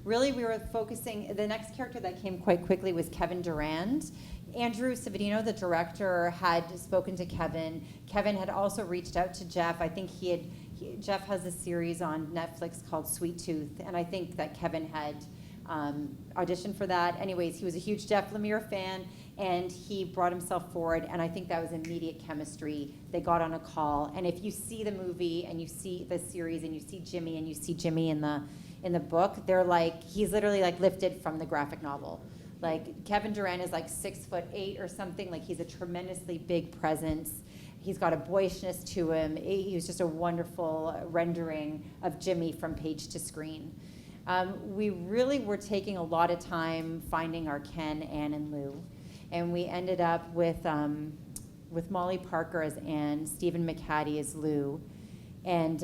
Speaker 1: Really, we were focusing, the next character that came quite quickly was Kevin Durand. Andrew Savadino, the director, had spoken to Kevin. Kevin had also reached out to Jeff. I think Jeff has a series on Netflix called Sweet Tooth, and I think that Kevin had audition for that. Anyways, he was a huge Jeff Lemire fan, and he brought himself forward, and I think that was immediate chemistry. They got on a call, and if you see the movie and you see the series and you see Jimmy and you see Jimmy in the book, they're like, he's literally like lifted from the graphic novel. Like Kevin Durant is like 6'8" or something. Like he's a tremendously big presence. He's got a boyishness to him. He was just a wonderful rendering of Jimmy from page to screen. We really were taking a lot of time finding our Ken, Anne, and Lou. And we ended up with Molly Parker as Anne, Stephen McHattie as Lou, and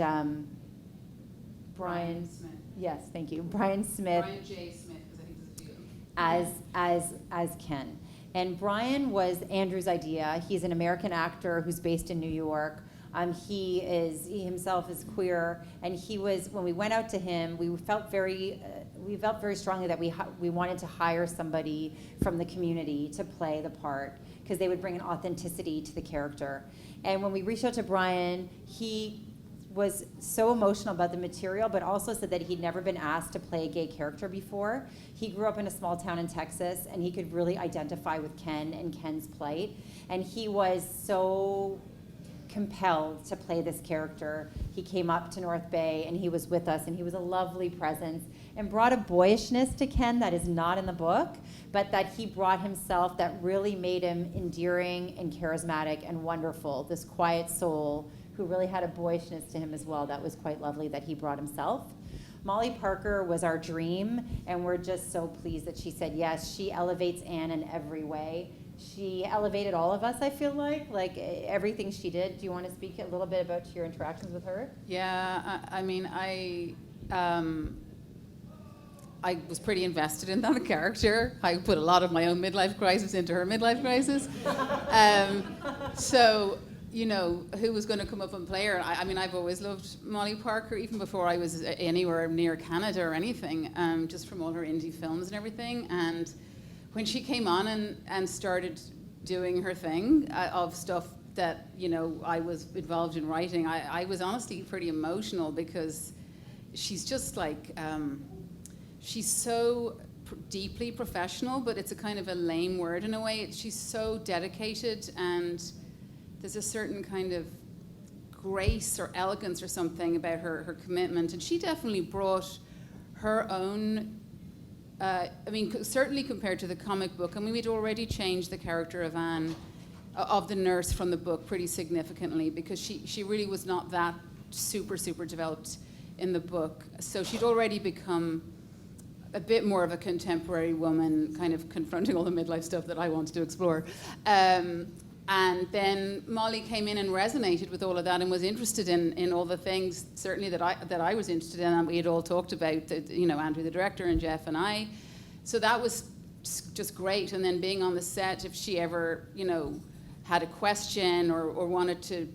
Speaker 1: Brian
Speaker 2: Smith.
Speaker 1: Yes, thank you. Brian Smith.
Speaker 2: Brian J. Smith, because I think there's a few of them.
Speaker 1: as Ken. And Brian was Andrew's idea. He's an American actor who's based in New York. He himself is queer, and he was, when we went out to him, we felt very strongly that we wanted to hire somebody from the community to play the part, because they would bring an authenticity to the character. And when we reached out to Brian, he was so emotional about the material, but also said that he'd never been asked to play a gay character before. He grew up in a small town in Texas, and he could really identify with Ken and Ken's plight. And he was so compelled to play this character. He came up to North Bay, and he was with us, and he was a lovely presence, and brought a boyishness to Ken that is not in the book, but that he brought himself that really made him endearing and charismatic and wonderful, this quiet soul who really had a boyishness to him as well. That was quite lovely that he brought himself. Molly Parker was our dream, and we're just so pleased that she said yes. She elevates Anne in every way. She elevated all of us, I feel like everything she did. Do you want to speak a little bit about your interactions with her?
Speaker 2: Yeah, I was pretty invested in that character. I put a lot of my own midlife crisis into her midlife crisis. So, you know, who was going to come up and play her? I've always loved Molly Parker, even before I was anywhere near Canada or anything, just from all her indie films and everything. And when she came on and started doing her thing of stuff that, you know, I was involved in writing, I was honestly pretty emotional, because she's just like, she's so deeply professional, but it's a kind of a lame word in a way. She's so dedicated, and there's a certain kind of grace or elegance or something about her commitment. And she definitely brought her own, certainly compared to the comic book. We'd already changed the character of Anne, of the nurse from the book, pretty significantly, because she really was not that super developed in the book. So she'd already become a bit more of a contemporary woman, kind of confronting all the midlife stuff that I wanted to explore. And then Molly came in and resonated with all of that, and was interested in all the things, certainly that I was interested in, and we had all talked about, Andrew the director and Jeff and I. So that was just great. And then being on the set, if she ever, had a question or wanted to,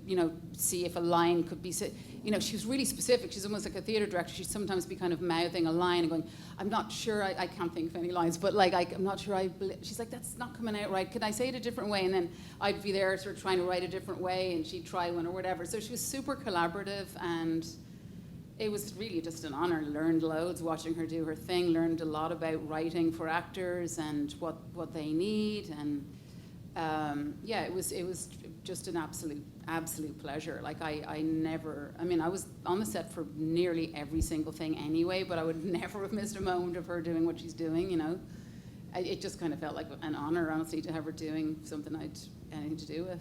Speaker 2: see if a line could be said, she was really specific. She's almost like a theater director. She'd sometimes be kind of mouthing a line and going, I'm not sure, I can't think of any lines, but I'm not sure she's like, that's not coming out right. Can I say it a different way? And then I'd be there sort of trying to write a different way, and she'd try one or whatever. So she was super collaborative, and it was really just an honor. Learned loads watching her do her thing, learned a lot about writing for actors and what they need. And it was just an absolute pleasure. Like I was on the set for nearly every single thing anyway, but I would never have missed a moment of her doing what she's doing, It just kind of felt like an honor, honestly, to have her doing something I'd anything to do with.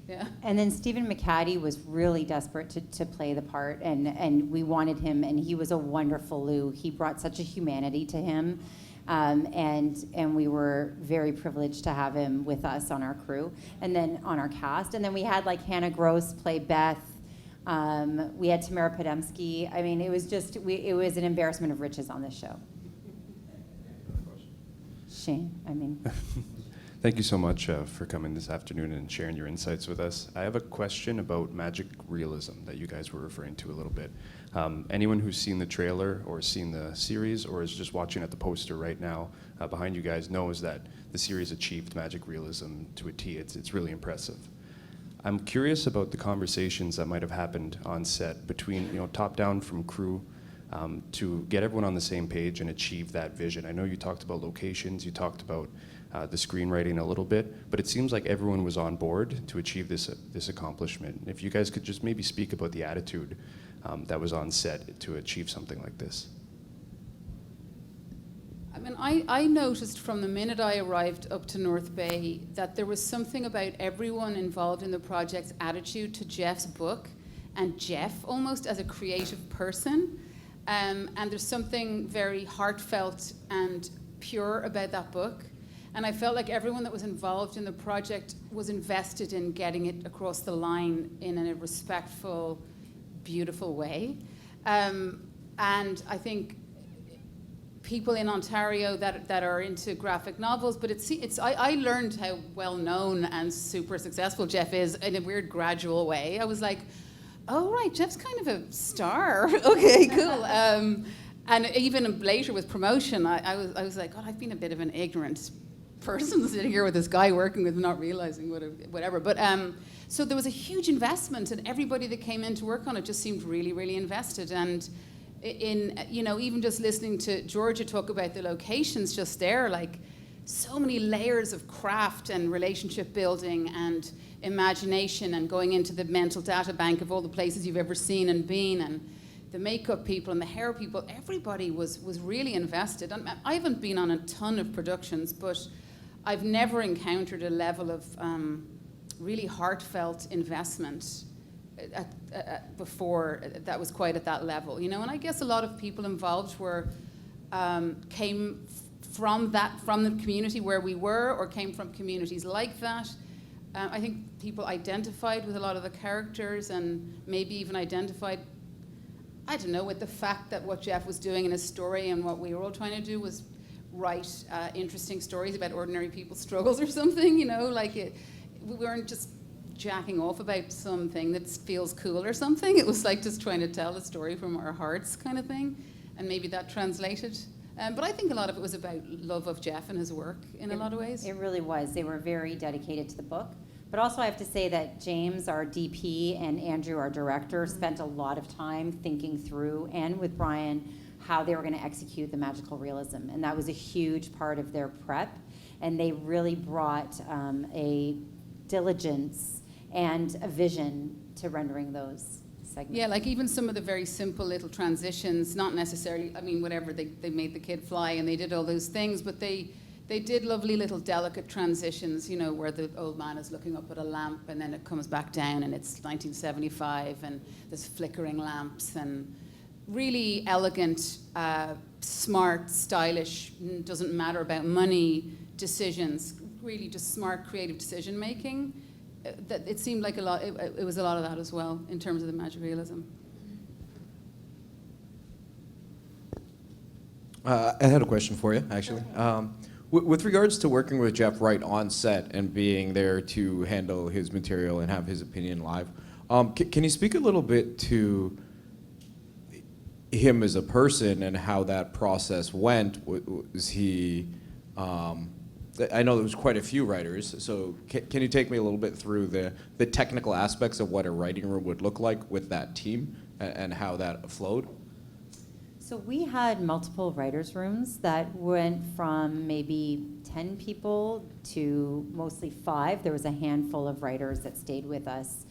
Speaker 2: Yeah. And
Speaker 1: then Stephen McHattie was really desperate to play the part, and we wanted him, and he was a wonderful Lou. He brought such a humanity to him. And we were very privileged to have him with us on our crew, and then on our cast. And then we had like Hannah Gross play Beth. We had Tamara Podemsky. It was just, it was an embarrassment of riches on this show. Shane,
Speaker 5: Thank you so much for coming this afternoon and sharing your insights with us. I have a question about magic realism that you guys were referring to a little bit. Anyone who's seen the trailer or seen the series or is just watching at the poster right now behind you guys knows that the series achieved magic realism to a T. It's really impressive. I'm curious about the conversations that might have happened on set between, top down from crew, to get everyone on the same page and achieve that vision? I know you talked about locations, you talked about the screenwriting a little bit, but it seems like everyone was on board to achieve this accomplishment. If you guys could just maybe speak about the attitude that was on set to achieve something like this.
Speaker 2: I mean, I noticed from the minute I arrived up to North Bay that there was something about everyone involved in the project's attitude to Jeff's book, and Jeff almost as a creative person. And there's something very heartfelt and pure about that book. And I felt like everyone that was involved in the project was invested in getting it across the line in a respectful, beautiful way. And I think people in Ontario that are into graphic novels, but I learned how well known and super successful Jeff is in a weird gradual way. I was like, oh right, Jeff's kind of a star. Okay, cool. And even later with promotion, I was like, God, I've been a bit of an ignorant person sitting here with this guy working with, not realizing whatever. But so there was a huge investment, and everybody that came in to work on it just seemed really, really invested. And in, you know, even just listening to Georgia talk about the locations just there, like so many layers of craft and relationship building and imagination, and going into the mental data bank of all the places you've ever seen and been, and the makeup people and the hair people, everybody was really invested. And I haven't been on a ton of productions, but I've never encountered a level of really heartfelt investment before that was quite at that level, you know. And I guess a lot of people involved came from the community where we were, or came from communities like that. I think people identified with a lot of the characters, and maybe even identified, I don't know, with the fact that what Jeff was doing in his story and what we were all trying to do was write interesting stories about ordinary people's struggles or something, you know, like we weren't just jacking off about something that feels cool or something. It was like just trying to tell a story from our hearts kind of thing, and maybe that translated. But I think a lot of it was about love of Jeff and his work in a lot of ways.
Speaker 1: It really was. They were very dedicated to the book. But also I have to say that James, our DP, and Andrew, our director, spent a lot of time thinking through, and with Brian, how they were going to execute the magical realism. And that was a huge part of their prep. And they really brought a diligence and a vision to rendering those segments.
Speaker 2: Yeah, like even some of the very simple little transitions, not necessarily, I mean, whatever, they made the kid fly and they did all those things, but they did lovely little delicate transitions, you know, where the old man is looking up at a lamp and then it comes back down and it's 1975 and there's flickering lamps, and really elegant, smart, stylish, doesn't matter about money decisions, really just smart, creative decision making. That it seemed like a lot. It was a lot of that as well in terms of the magic realism.
Speaker 6: I had a question for you, actually. With regards to working with Jeff right on set and being there to handle his material and have his opinion live, can you speak a little bit to him as a person and how that process went? Was he... I know there was quite a few writers, so can you take me a little bit through the technical aspects of what a writing room would look like with that team and how that flowed?
Speaker 1: So we had multiple writers' rooms that went from maybe 10 people to mostly 5. There was a handful of writers that stayed with us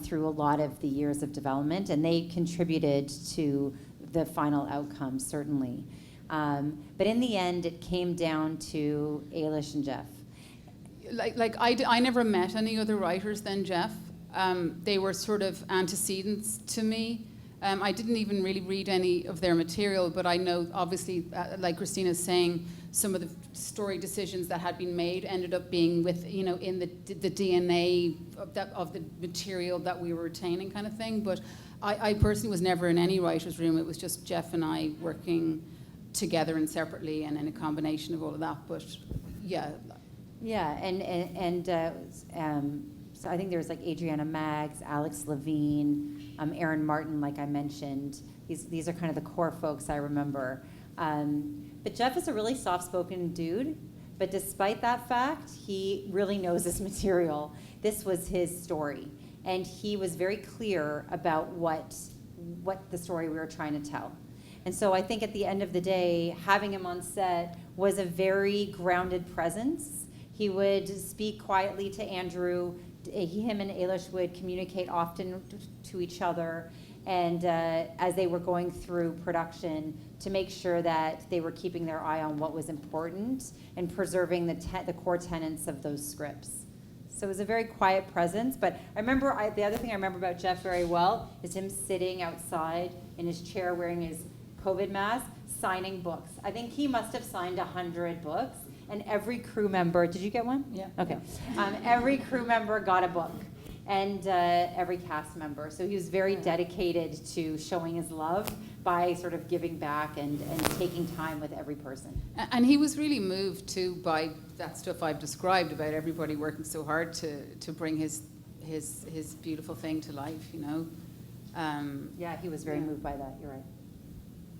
Speaker 1: through a lot of the years of development, and they contributed to the final outcome, certainly. But in the end, it came down to Ailish and Jeff.
Speaker 2: I never met any other writers than Jeff. They were sort of antecedents to me. I didn't even really read any of their material, but I know, obviously, like Christina's saying, some of the story decisions that had been made ended up being with, you know, in the DNA of the material that we were retaining, kind of thing. But I personally was never in any writer's room. It was just Jeff and I working together and separately, and in a combination of all of that. But yeah.
Speaker 1: Yeah, so I think there was like Adriana Maggs, Alex Levine, Aaron Martin, like I mentioned. These are kind of the core folks I remember. But Jeff is a really soft-spoken dude, but despite that fact, he really knows his material. This was his story, and he was very clear about what the story we were trying to tell. And so I think at the end of the day, having him on set was a very grounded presence. He would speak quietly to Andrew. Him and Ailish would communicate often to each other, and as they were going through production, to make sure that they were keeping their eye on what was important and preserving the core tenets of those scripts. So it was a very quiet presence. But I remember, the other thing I remember about Jeff very well is him sitting outside in his chair wearing his COVID mask, signing books. I think he must have signed 100 books, and every crew member, did you get one?
Speaker 3: Yeah.
Speaker 1: Okay. Every crew member got a book, and every cast member. So he was very dedicated to showing his love by sort of giving back and taking time with every person.
Speaker 2: And he was really moved too by that stuff I've described about everybody working so hard to bring his beautiful thing to life, you know.
Speaker 1: Yeah, he was very moved by that, you're right.